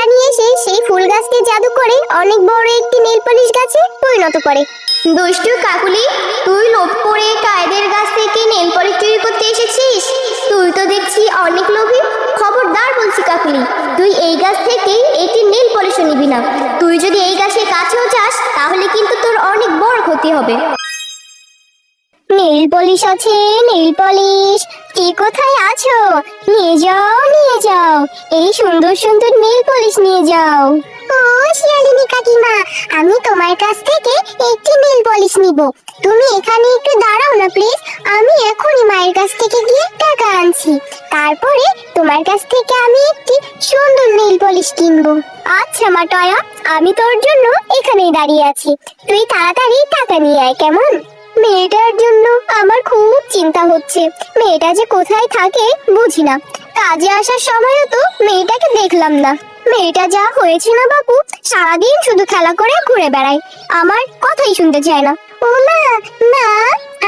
ফুলটা নিয়ে এসে সেই ফুল গাছকে জাদু করে অনেক বড় একটি নেল পলিশ গাছে পরিণত করে। দুষ্টু কাকুলি, তুই লোভ করে কায়েদের গাছ থেকে নেল পলিশ চুরি করতে এসেছিস? তুই তো দেখছি অনেক লোভী। খবরদার বলছি কাকুলি, তুই এই গাছ থেকে একটি নেল পলিশও নিবি না। তুই যদি এই গাছের কাছেও যাস তাহলে কিন্তু তোর অনেক বড় ক্ষতি হবে। নেল পলিশ আছে, নেল পলিশ। কে কোথায় আছো? নিয়ে যাও, নিয়ে যাও, এই সুন্দর সুন্দর নেল পলিশ নিয়ে যাও। ও শিয়ালিনী কাকিমা, আমি তোমার কাছ থেকে একটি নেল পলিশ নিব। তুমি এখানে একটু দাঁড়াও না প্লিজ, আমি এখনই মায়ের কাছ থেকে গিয়ে টাকা আনছি। তারপরে তোমার কাছ থেকে আমি একটি সুন্দর নেল পলিশ কিনবো। আচ্ছা মা টয়া, আমি তোর জন্য এখানেই দাঁড়িয়ে আছি। তুই তাড়াতাড়ি টাকা নিয়ে আয়, কেমন? মেয়েটার জন্য আমার খুব চিন্তা হচ্ছে। মেয়েটা যে কোথায় থাকে বুঝি না। কাজে আসার সময়ও তো মেয়েটাকে দেখলাম না। মেয়েটা যা হয়েছে না বাপু, সারাদিন শুধু খেলা করে ঘুরে বেড়ায়, আমার কথাই শুনতে চায় না। ও মা, মা,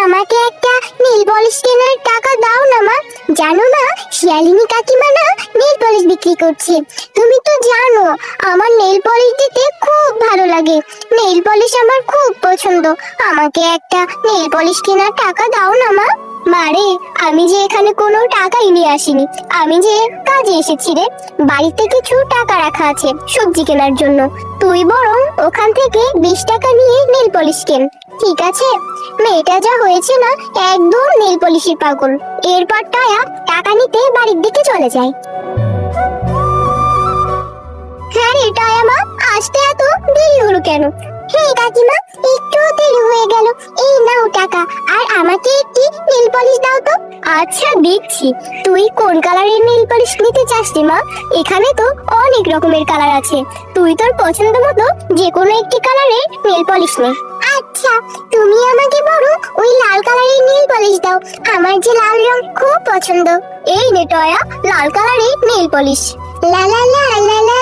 আমাকে একটা নেল পলিশ কেনার টাকা দাও না মা। জানো মা, শিয়ালিনী কাকিমা না নেল পলিশ বিক্রি করছে। তুমি তো জানো আমার নেল পলিশ দিতে খুব ভালো লাগে। নেল পলিশ আমার খুব পছন্দ। আমাকে একটা নেল পলিশ কেনার টাকা দাও না মা। মারে, আমি যে এখানে কোনো টাকাই নিয়ে আসিনি, আমি যে কাজে এসেছি রে। বাড়িতে কিছু টাকা রাখা আছে সবজি কেনার জন্য। তুই বরং ওখান থেকে 20 টাকা নিয়ে নেল পলিশ কেন, ঠিক আছে? মেয়েটা যা হয়েছে না, একদম নেল পলিশের পাগল। এরপর টয়া টাকা নিতে বাড়ির দিকে চলে যায়। হ্যাঁ রে টয়া মা, আসতে এত দেরি হলো কেন? হ্যাঁ কাকিমা, একটু দেরি হয়ে গেল। এই নাও টাকা, আর আমাকে একটি নেল পলিশ দাও তো। আচ্ছা দিচ্ছি। তুই কোন কালারের নেল পলিশ নিতে চাস রে মা? এখানে তো অনেক রকমের কালার আছে, তুই তোর পছন্দ মতো যে কোনো একটি কালারের নেল পলিশ নে। আচ্ছা, তুমি আমাকে বড় ওই লাল কালারের নেল পলিশ দাও, আমার যে লাল রং খুব পছন্দ। এই নে টয়া, লাল কালারের নেল পলিশ। লা লা লা লা লা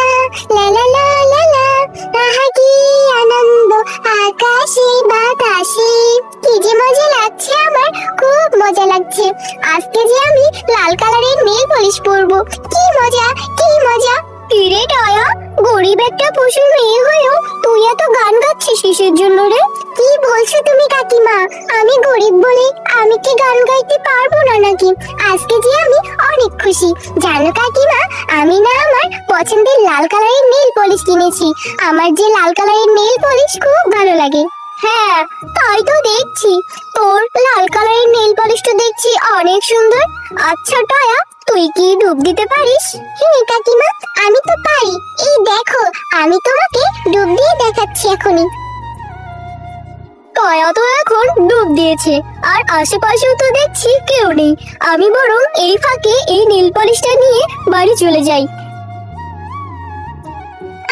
লা লা লা লা লা, আহা কি আনন্দ আকাশে বাতাসে। কি যে মজা লাগছে, আমার খুব মজা লাগছে। আজকে যে আমি লাল কালারের নেল পলিশ পরবো, কি মজা, কি মজা। কিরে টয়া, গরিব একটা পশুর মেয়ে হয়েও তুই এত গান গাচ্ছিস কিসের জন্য রে? কি বলছো তুমি কাকিমা? আমি গরিব বলে আমি কি গান গাইতে পারবো না নাকি? আজকে যে আমি অনেক খুশি। জানো কাকিমা, আমি না আমার পছন্দের লাল কালারের নেল পলিশ কিনেছি। আমার যে লাল কালারের নেল পলিশ খুব ভালো লাগে। হ্যাঁ, তাই তো দেখছি। তোর লাল কালারের নেল পলিশটা দেখছি অনেক সুন্দর। আচ্ছা টয়া, তুই কি ডুব দিতে পারিস? হ্যাঁ কাকিমা, আমি তো পারি। এই দেখো, আমি তোমাকে ডুব দিয়ে দেখাচ্ছি এখনই। টয়া তো এখন ডুব দিয়েছে, আর আশেপাশেও তো দেখছি কেউ নেই। আমি বরং এই ফাঁকে এই নেল পলিশটা নিয়ে বাড়ি চলে যাই।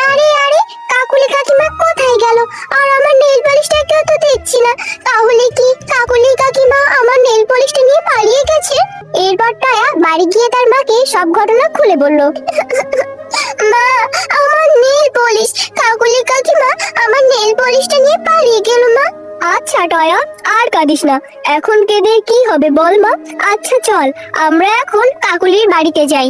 আরে আরে, কাকুলি কাকিমা কোথায় গেল? আর আমার নেল পলিশটাকেও তো দেখছি না। তাহলে কি কাকুলি কাকিমা আমার নেল পলিশটা নিয়ে পালিয়ে গেছে? এরপর টয়া বাড়ি গিয়ে তার মাকে সব ঘটনা খুলে বলল। মা, আমার নেল পলিশ, কাকুলি কাকিমা আমার নেল পলিশটা নিয়ে পালিয়ে গেল মা। আচ্ছা টয়া, আর কাঁদিস না। এখন কেঁদে কি হবে বল মা? আচ্ছা চল, আমরা এখন কাকুলির বাড়িতে যাই।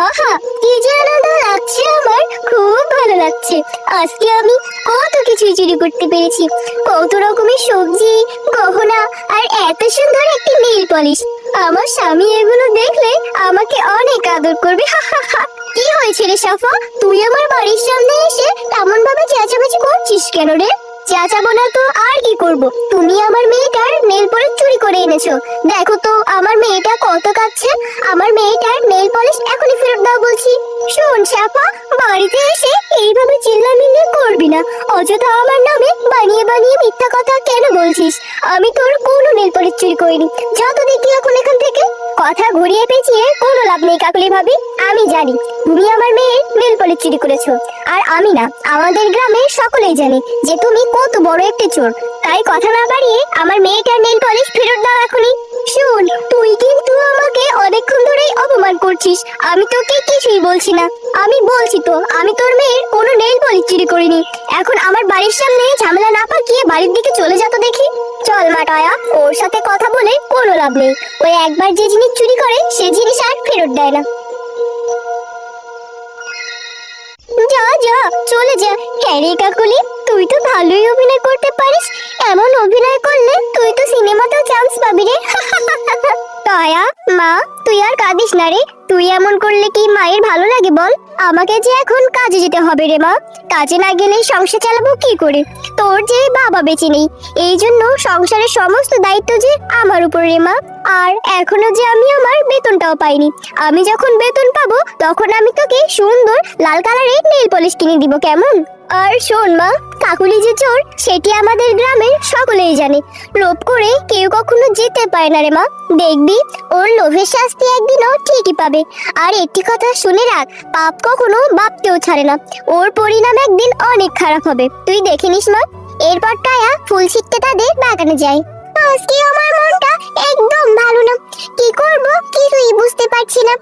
আহা, কি যে আনন্দ লাগছে, আমার খুব ভালো লাগছে। আজকে আমি কত কিছু চুরি করতে পেরেছি, কত রকমের সবজি, গহনা, আর এত সুন্দর একটি নেল পলিশ। আমার স্বামী এগুলো দেখলে আমাকে অনেক আদর করবে। কি হয়েছে রে সাফা, তুই আমার বাড়ির সামনে এসে এমন ভাবে চেঁচামেচি করছিস কেন রে? চেঁচাবো না তো আর কি করব? তুমি আমার মেয়েটার নেল পলিশ চুরি করে এনেছো। দেখো তো আমার মেয়েটা কত কাঁদছে। আমার মেয়েটার নেল পলিশ এখনই ফেরত দাও বলছি। শোন সাফা, বাড়িতে এসে এইভাবে চিল্লামিল্লি করবি না। অযথা আমার নামে বানিয়ে বানিয়ে মিথ্যা কথা কেন বলছিস? আমি তোর কোনো নেল পলিশ চুরি করিনি। যা তো দেখি এখন এখান থেকে। কথা ঘুরিয়ে পেঁচিয়ে কোনো লাভ নেই কাকুলি ভাবি। আমি জানি তুমি আমার মেয়ের নেল পলিশ চুরি করেছো, আর আমি না, আমাদের গ্রামের সকলেই জানে যে তুমি কত বড় একটা চোর। তাই কথা না বাড়িয়ে আমার মেয়েটার নেল পলিশ ফেরত দাও এখনই। শুন, তুই কিন্তু আমাকে অনেকক্ষণ ধরেই অপমান করছিস। আমি তোকে কিছুই বলছি না। আমি বলছি তো, আমি তোর মেয়ের কোনো নেল পলিশ চুরি করিনি। এখন আমার বাড়ির সামনে ঝামেলা না পাকিয়ে বাড়ির দিকে চলে যা তো দেখি। চল মা টয়া, ওর সাথে কথা বলে কোনো লাভ নেই। ওই একবার যে জিনিস চুরি করে সে জিনিস আর ফেরত দেয় না। চলে যা। হ্যাঁ রে কাকুলি, তুই তো ভালোই অভিনয় করতে পারিস। এমন অভিনয় করলে তুই তো সিনেমাতেও চান্স পাবি রে। টয়া, মা তুই আর কাঁদিস না রে। তুই এমন করলে কি মায়ের ভালো লাগে বল? আমাকে যে এখন কাজে যেতে হবে রে মা। কাজে না গেলে সংসার চালাবো কি করে? তোর যে বাবা বেঁচে নেই, এই জন্য সংসারের সমস্ত দায়িত্ব যে আমার উপর রে মা। আর এখনো যে আমি আমার বেতনটাও পাইনি। আমি যখন বেতন পাবো তখন আমি তোকে সুন্দর লাল কালারের নেল পলিশ কিনে দিব, কেমন? আর শোন মা, কাকুলি যে চোর সেটি আমাদের গ্রামের সকলেই জানে। লোভ করে কেউ কখনো যেতে পারে না রে মা। দেখবি ওর লোভের শাস্তি একদিনও ঠিকই পাবে। আর একটি কথা শুনে রাখ, পাপ কখনো বাপকেও ছাড়ে না। ওর পরিণাম একদিন অনেক খারাপ হবে, তুই দেখে নিস মা। এরপর টায়া ফুল ছিঁড়তে তাদের বাগানে যায়। আজকে আমার মনটা একদম ভালো না। কি করব কিছুই বুঝতে পারছি না।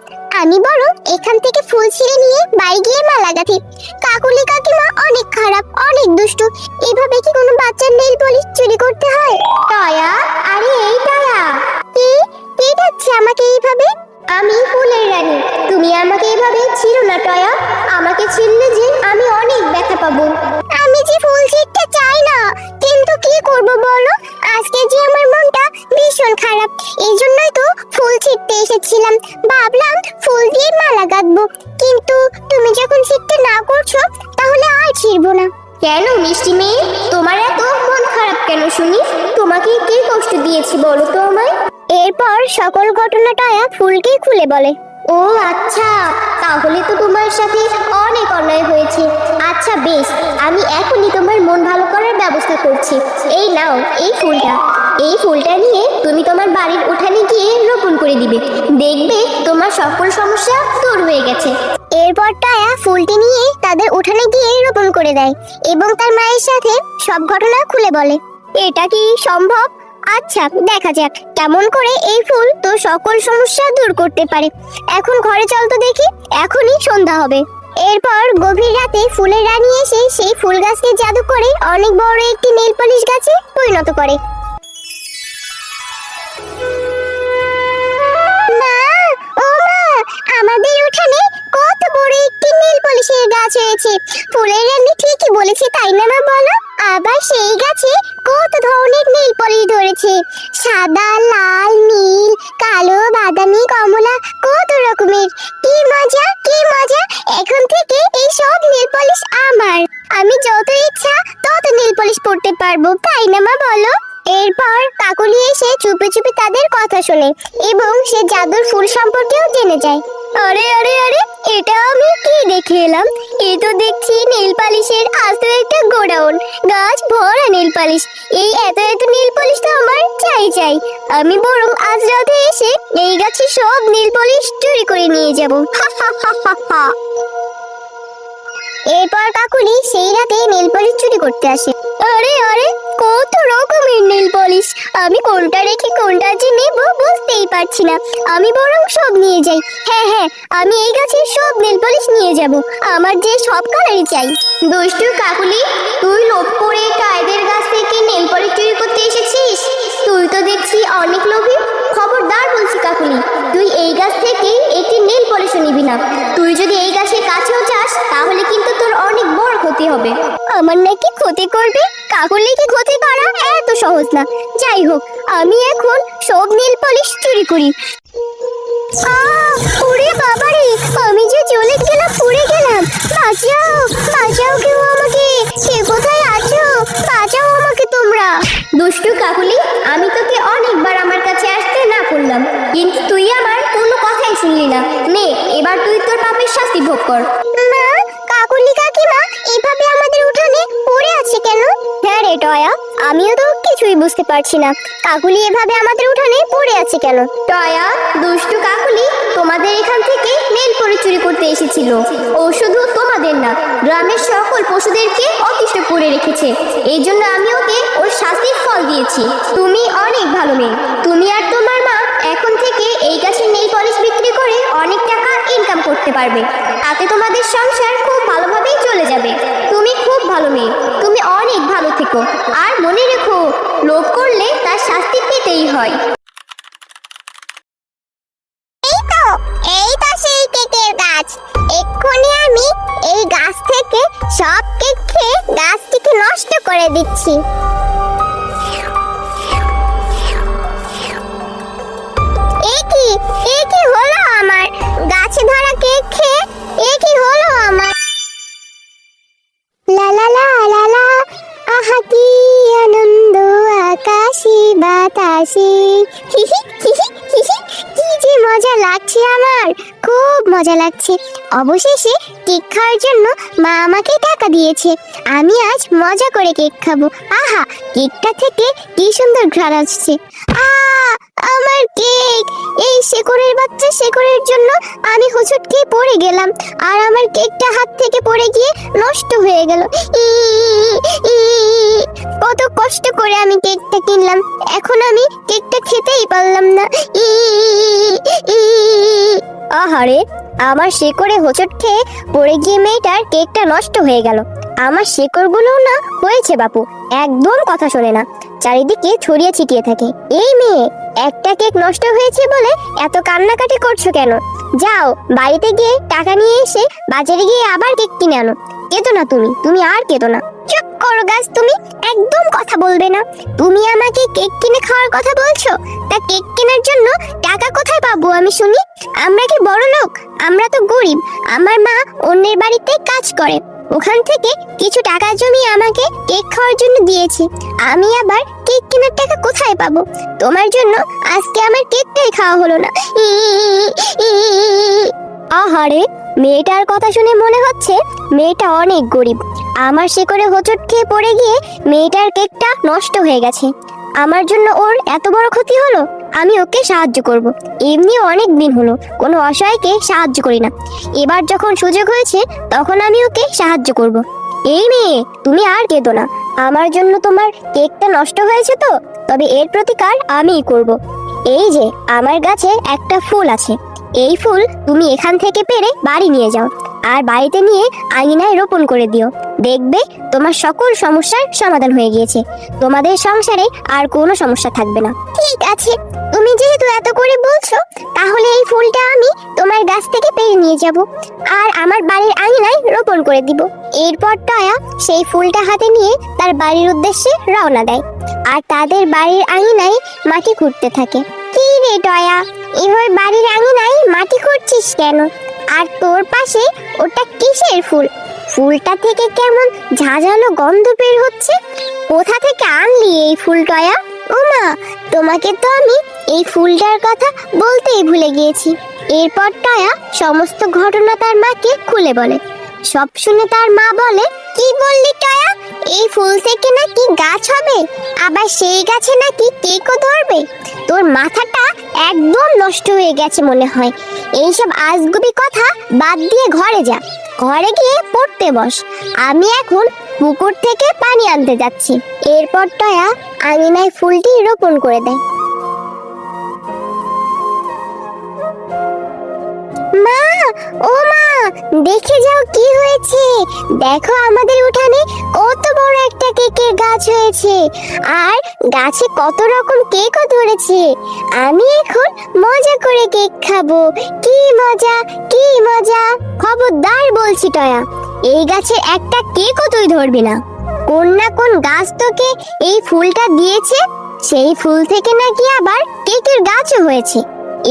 আমি বরং এখান থেকে ফুল ছিঁড়ে নিয়ে বাড়ি গিয়ে মালা গাঁথি। কাকুলি কাকিমা অনেক খারাপ, অনেক দুষ্টু। এভাবে কি কোনো বাচ্চার নেল পলিশ চুরি করতে হয়? টয়া, আরে এই টয়া, কে ডাকছে আমাকে এইভাবে? আমি ফুলের রানী, তুমি আমাকে এইভাবে ছিঁড়ো না টয়া। আমাকে ছিঁড়লে যে আমি অনেক ব্যথা পাবো। আমি যে ফুল ছিঁড়তে চাই না, কিন্তু কি করব বলো? আজকে যে আমার মনটা ভীষণ খারাপ, এই জন্যই তো ফুল ছিঁড়তে এসেছিলাম। ভাবলাম ফুল দিয়ে মালা গাঁথবো, কিন্তু তুমি যখন ছিঁড়তে না করছো তাহলে আর ছিঁড়বো না। কেন মিষ্টি মেয়ে, তোমার এত মন খারাপ কেন শুনি? তোমাকে কি কষ্ট দিয়েছি বলো তো আমায়? এরপর সকল ঘটনাটা ফুলকে খুলে বলে। ও আচ্ছা, তাহলে তো তোমার সাথে অনেক অন্যায় হয়েছে। আচ্ছা বেশ, আমি এখনই তোমার মন ভালো করার ব্যবস্থা করছি। এই নাও এই ফুলটা। এই ফুলটা নিয়ে তুমি তোমার বাড়ির উঠানে গিয়ে রোপণ করে দিবে। দেখবে তোমার সকল সমস্যা দূর হয়ে গেছে। এরপর টায়া ফুলটি নিয়ে তাদের উঠানে গিয়ে রোপণ করে দেয় এবং তার মায়ের সাথে সব ঘটনা খুলে বলে। এটা কি সম্ভব? আচ্ছা দেখা যাক কেমন করে এই ফুল তো সকল সমস্যা দূর করতে পারে। এখন ঘরে চল তো দেখি, এখনই সন্ধ্যা হবে। এরপর গভীর রাতে ফুলের রানী এসে সেই ফুল গাছকে জাদু করে অনেক বড় একটি নেল পলিশ গাছে পরিণত করে। মা, ও মা, আমাদের উঠানে কত বড় একটি নীল পলিশের গাছ হয়েছে। ফুলের রানী ঠিকই বলেছে তাই না মা বলো? আবার সেই গাছে কত ধরনের নীল পলিশ ধরেছে, সাদা, লাল, নীল, কালো, বাদামি, কমলা, কত রকমের। কি মজা, কি মজা! এখন থেকে এই সব নীল পলিশ আমার। আমি যত ইচ্ছা তত নীল পলিশ পরতে পারবো, তাই না মা বলো? এরপর কাকুলি এসে চুপি চুপি তাদের কথা শোনে এবং সে জাদুর ফুল সম্পর্কেও জেনে যায়। আরে আরে আরে, এটা আমি কি দেখে এলাম? এ তো দেখছি নীল পালিশের আস্ত একটা গোডাউন, গাছ ভরা নীল পালিশ। এই এত এত নীল পালিশ তো আমার চাই চাই। আমি বরং আজ রাতে এসে এই গাছের সব নীল পালিশ চুরি করে নিয়ে যাব। হা হা হা হা হা। এরপর কাকুলি সেই রাতে নেল পলিশ চুরি করতে আসে। আরে আরে, কত রকমের নেল পলিশ! আমি কোনটা রেখে কোনটা যে নেব বুঝতেই পারছি না। আমি বরং সব নিয়ে যাই। হ্যাঁ হ্যাঁ, আমি এই গাছের সব নেল পলিশ নিয়ে যাব। আমার যে সব কালারই চাই। দুষ্টু কাকুলি, তুই লোভ করে কায়েদের গাছ থেকে নেল পলিশ চুরি করতে এসেছিস? তুই তো দেখছি অনেক লোভী। খবরদার বলছি কাকুলি, তুই এই গাছ থেকে একটি নেল পলিশও নিবি না। তুই যদি এই গাছের কাছেও যাস তাহলে কিন্তু তোর অনেক বড় ক্ষতি হবে। আমার নাকি ক্ষতি করবে? কাকুলি কি ক্ষতি করা এত সহজ না। যাই হোক, আমি এখন সব নেল পলিশ চুরি করি। ওরে বাবারে, আমি যে চলে গেলাম, পড়ে গেলাম। বাঁচাও, বাঁচাও কেউ আমাকে। কে কোথায় আছো? বাঁচাও আমাকে তোমরা। দুষ্টু কাকুলি, আমি তোকে অনেকবার আমার কাছে আসতে না করলাম, কিন্তু তুই আমার কোনো কথাই শুনলি না। নে, এবার তুই তোর পাপের শাস্তি ভোগ কর। মা, কাকুলি কাকিমা এভাবে আমাদের উঠানে পড়ে আছে কেন? হ্যাঁ রে টয়া, আমিও তো কিছুই বুঝতে পারছি না। কাকুলি এভাবে আমাদের উঠানে পড়ে আছে কেন? টয়া, দুষ্টু কাকুলি তোমাদের এখান থেকে নেল পলিশ চুরি করতে এসেছিল। ও শুধু তোমাদের না, গ্রামের সকল পশুদেরকে অতিষ্ঠ করে রেখেছে। এই জন্য আমি ওকে ওর শাস্তির ফল দিয়েছি। তুমি অনেক ভালো মেয়ে। তুমি আর তোমার মা এখন থেকে এই গাছের নেল পলিশ বিক্রি করে অনেক টাকা ইনকাম করতে পারবে। তাতে তোমাদের সংসার খুব ভালোভাবেই চলে যাবে। তুমি খুব ভালো মেয়ে, তুমি অনেক ভালো থেকো। আর মনে রেখো, লোভ করলে তার শাস্তি পেতেই হয়। এই তো সেই কেকের গাছ। এক্ষুনি আমি এই গাছ থেকে থেকে সব কেক খেয়ে গাছটিকে নষ্ট করে দিচ্ছি। এ কি হলো আমার গাছে ধরা কেক খেয়ে? এ কি হলো আমার? লা লা লা লা লা, আহা কি আনন্দ আকাশে বাতাসে, হিহি হিহি হিহি, কি যে মজা লাগছে আমার, খুব মজা লাগছে। অবশেষে কেক খাওয়ার জন্য মা আমাকে টাকা দিয়েছে। আমি আজ মজা করে কেক খাবো। আহা, কেকটা থেকে কি সুন্দর ঘ্রাণ আসছে। আমার কেক! এই শেকড়ের বাচ্চা শেকড়ের জন্য আমি হোঁচট খেয়ে পড়ে গেলাম, আর আমার কেকটা হাত থেকে পড়ে গিয়ে নষ্ট হয়ে গেল। কত কষ্ট করে আমি কেকটা কিনলাম, এখন আমি কেকটা খেতেই পারলাম না। আহারে, আমার শেকড়ে হোঁচট খেয়ে পড়ে গিয়ে মেয়েটার কেকটা নষ্ট হয়ে গেল। আমার শেকড়গুলোও না হয়েছে বাপু, একদম কথা শোনে না, চারিদিকে ছড়িয়ে ছিটিয়ে থাকে। এই মেয়ে, একটা কেক নষ্ট হয়েছে বলে এত কান্নাকাটি করছো কেন? যাও বাড়িতে গিয়ে টাকা নিয়ে এসে বাজারে গিয়ে আবার কেক কিনে আনো। কেতো না তুমি আর কেতো না। চুপ করো গাছ, তুমি একদম কথা বলবে না। তুমি আমাকে কেক কিনে খাওয়ার কথা বলছো, তা কেক কেনার জন্য টাকা কোথায় পাবো আমি শুনি? আমরা কি বড় লোক? আমরা তো গরিব। আমার মা অন্যের বাড়িতে কাজ করে, ওখান থেকে কিছু টাকা জমিয়ে আমাকে কেক খাওয়ার জন্য দিয়েছে। আমি আবার কেক কেনার টাকা কোথায় পাবো? তোমার জন্য আজকে আমার কেকটাই খাওয়া হলো না। আহারে, মেয়েটার কথা শুনে মনে হচ্ছে মেয়েটা অনেক গরিব। আমার শেকড়ে হোঁচট খেয়ে পড়ে গিয়ে মেয়েটার কেকটা নষ্ট হয়ে গেছে। আমার জন্য ওর এত বড় ক্ষতি হলো। আমি ওকে সাহায্য করব। এমনি অনেক দিন হলো কোনো অসহায়কে সাহায্য করি না। এবার যখন সুযোগ হয়েছে তখন আমি ওকে সাহায্য করব। এই মেয়ে, তুমি আর কেঁদো না। আমার জন্য তোমার কেকটা নষ্ট হয়েছে তো, তবে এর প্রতিকার আমিই করব। এই যে আমার গাছে একটা ফুল আছে, এই ফুল তুমি এখান থেকে পেড়ে বাড়ি নিয়ে যাও, আর বাড়িতে নিয়ে আঙিনায় রোপণ করে দিও। দেখবে তোমার সকল সমস্যার সমাধান হয়ে গিয়েছে। তোমাদের সংসারে আর কোনো সমস্যা থাকবে না। ঠিক আছে, তুমি যেহেতু এত করে বলছো, তাহলে এই ফুলটা আমি তোমার গাছ থেকে পেড়ে নিয়ে যাব আর আমার বাড়ির আঙিনায় রোপণ করে দিব। এরপর টয়া সেই ফুলটা হাতে নিয়ে তার বাড়ির উদ্দেশ্যে রওনা দেয়, আর তাদের বাড়ির আঙিনায় মাটি খুঁড়তে থাকে। কি রে টয়া, এভাবে বাড়ির আঙিনায় মাটি খুঁড়ছিস কেন? আর তোর পাশে ওটা কিসের ফুল? ফুলটা থেকে কেমন ঝাঁঝালো গন্ধ বের হচ্ছে। কোথা থেকে আনলি এই ফুল টয়া? ওমা, তোমাকে তো আমি এই ফুলটার কথা বলতেই ভুলে গিয়েছি। এরপর টয়া সমস্ত ঘটনা তার মাকে খুলে বলে। সব শুনে তার মা বলে, কি বললি টয়া? এই ফুল থেকে নাকি গাছ হবে, আবার সেই গাছে নাকি কেকও ধরবে? তোর মাথাটা একদম নষ্ট হয়ে গেছে মনে হয়। এইসব আজগুবি কথা বাদ দিয়ে ঘরে যা, ঘরে গিয়ে পড়তে বস। আমি এখন পুকুর থেকে পানি আনতে যাচ্ছি। এরপর টয়া আঙিনায় ফুলটি রোপণ করে দেয়। মা, ও মা, দেখে যাও কি হয়েছে। দেখো আমাদের উঠানে কত বড় একটা কেকের গাছ হয়েছে, আর গাছে কত রকম কেকও ধরেছে। আমি এখন মজা করে কেক খাবো। কি মজা, কি মজা! খবরদার বলছি টয়া, এই গাছে একটা কেকও তুই ধরবি না। কোন না কোন গাছ তোকে এই ফুলটা দিয়েছে, সেই ফুল থেকে নাকি আবার কেকের গাছও হয়েছে।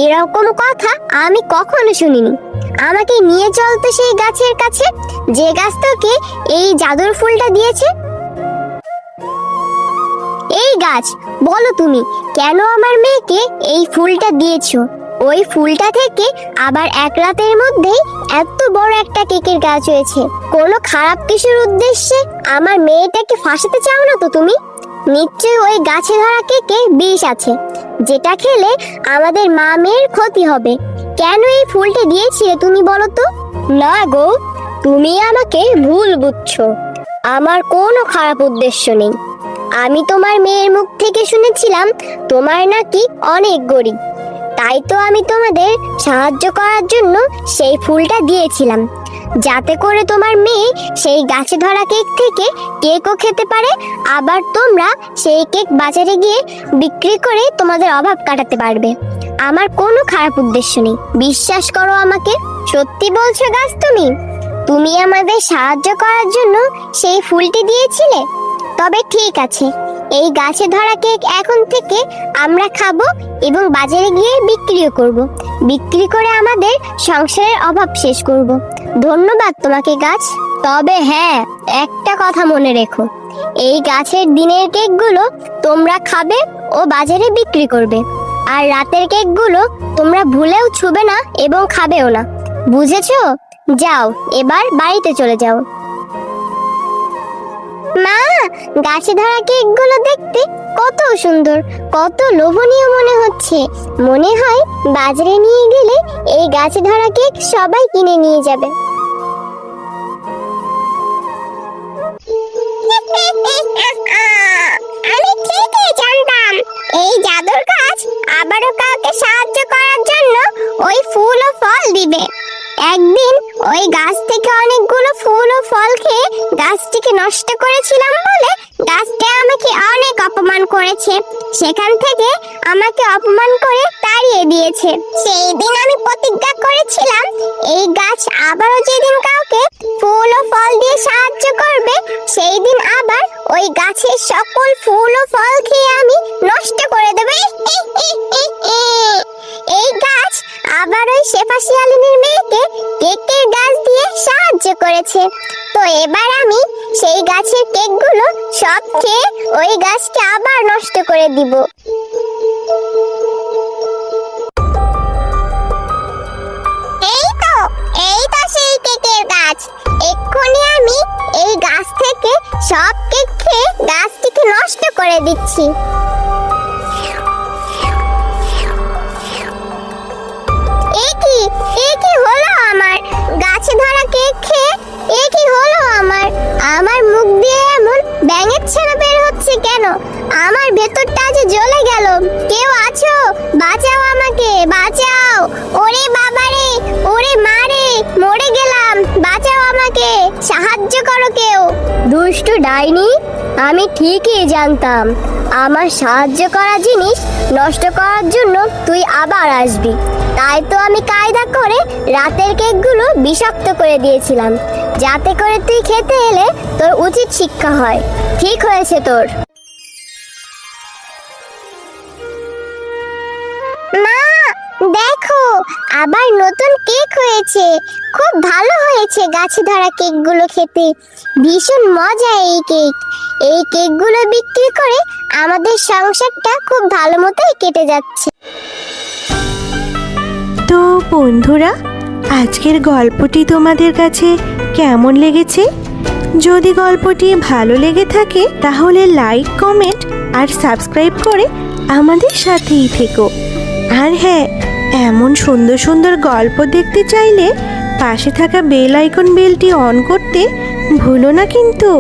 এরকম কথা আমি কখনো শুনিনি। আমাকে নিয়ে চল তো সেই গাছের কাছে, যে গাছ তোকে এই জাদুর ফুলটা দিয়েছে। এই গাছ, বলো তুমি কেন আমার মেয়েকে এই ফুলটা দিয়েছো? ওই ফুলটা থেকে আবার এক রাতের মধ্যেই এত বড় একটা কেকের গাছ হয়েছে। কোনো খারাপ কিছুর উদ্দেশ্যে আমার মেয়েটাকে ফাঁসাতে চাও না তো তুমি? নিশ্চয়ই ওই গাছে ধরা কেকে বিষ আছে, যেটা খেলে আমাদের মা মেয়ের ক্ষতি হবে। কেন এই ফুলটা দিয়েছিলে তুমি বলো তো? না গো, তুমি আমাকে ভুল বুঝছো। আমার কোনো খারাপ উদ্দেশ্য নেই। আমি তোমার মেয়ের মুখ থেকে শুনেছিলাম তোমার নাকি অনেক গরিব, তাই তো আমি তোমাদের সাহায্য করার জন্য সেই ফুলটা দিয়েছিলাম, যাতে করে তোমার মেয়ে সেই গাছে ধরা কেক থেকে কেকও খেতে পারে, আবার তোমরা সেই কেক বাজারে গিয়ে বিক্রি করে তোমাদের অভাব কাটাতে পারবে। আমার কোনো খারাপ উদ্দেশ্য নেই, বিশ্বাস করো আমাকে। সত্যি বলছো গাছ তুমি? তুমি আমাদের সাহায্য করার জন্য সেই ফুলটি দিয়েছিলে। তবে ঠিক আছে, এই গাছে ধরা কেক এখন থেকে আমরা খাবো এবং বাজারে গিয়ে বিক্রিও করব। বিক্রি করে আমাদের সংসারের অভাব শেষ করব। ধন্যবাদ তোমাকে গাছ। তবে হ্যাঁ, একটা কথা মনে রেখো, এই গাছের দিনের কেকগুলো তোমরা খাবে ও বাজারে বিক্রি করবে, আর রাতের কেকগুলো তোমরা ভুলেও ছুবে না এবং খাবেও না। বুঝেছো? যাও, এবার বাড়িতে চলে যাও। মা, গাছে ধরা কেকগুলো দেখতে কত সুন্দর, কত লোভনীয় মনে হচ্ছে। মনে হয় বাজারে নিয়ে গেলে এই গাছে ধরা কেক সবাই কিনে নিয়ে যাবে। আমি ঠিকই জানতাম এই জাদুর গাছ আবারও কাউকে সাহায্য করার জন্য ওই ফুল ও ফল দিবে। একদিন ওই গাছ থেকে অনেকগুলো ফুল ও ফল খেয়ে গাছটিকে নষ্ট করেছিলাম বলে গাছটা আমাকে অনেক অপমান করেছে। সেখান থেকে আমাকে অপমান করে তাড়িয়ে দিয়েছে। সেই দিন আমি প্রতিজ্ঞা করেছিলাম এই গাছ আবারও যেদিন কাউকে ফুল ও ফল দিয়ে সাহায্য করবে সেই দিন আবার ওই গাছের সকল ফুল ও ফল খেয়ে আমি নষ্ট করে দেবে। এই গাছ আবার ওই শেফা শিয়ালিনীর মেয়েকে কেকের গাছ দিয়ে সাহায্য করেছে। তো এবার আমি সেই গাছের কেকগুলো সব খেয়ে ওই গাছকে আবার নষ্ট করে দিব। এই তো সেই কেকের গাছ। এক্ষুনি আমি এই গাছ থেকে সব কেক খেয়ে গাছটিকে নষ্ট করে দিচ্ছি। এ কি হলো আমার গাছে ধরা কেক খেয়ে? এ কি হলো আমার মুখ দিয়ে এমন ব্যাঙের ছানা বের হচ্ছে কেন? আমার ভেতরটা যে জ্বলে গেল। কেউ আছো? বাঁচাও আমাকে, বাঁচাও। ওরে বাবারে, ওরে মারে, মরে গেলাম, বাঁচাও আমাকে, সাহায্য করো কেউ। দুষ্টু ডাইনি, আমি ঠিকই জানতাম আমার সাহায্য করা জিনিস নষ্ট করার জন্য তুই আবার আসবি। তাই তো আমি কায়দা করে রাতের কেকগুলো বিষাক্ত করে দিয়েছিলাম, যাতে করে তুই খেতে এলে তোর উচিত শিক্ষা হয়। ঠিক হয়েছে তোর। মা, দেখো আবার নতুন কেক হয়েছে। খুব ভালো হয়েছে গাছে ধরা কেকগুলো খেতে। ভীষণ মজা এই কেকগুলো বিক্রি করে আমাদের সংসারটা খুব ভালো মতোই কেটে যাচ্ছে। তো বন্ধুরা, আজকের গল্পটি তোমাদের কাছে কেমন লেগেছে? যদি গল্পটি ভালো লেগে থাকে তাহলে লাইক, কমেন্ট আর সাবস্ক্রাইব করে আমাদের সাথেই থেকো। আর হ্যাঁ, এমন সুন্দর সুন্দর গল্প দেখতে চাইলে পাশে থাকা বেল আইকন বেলটি অন করতে ভুলো না কিন্তু।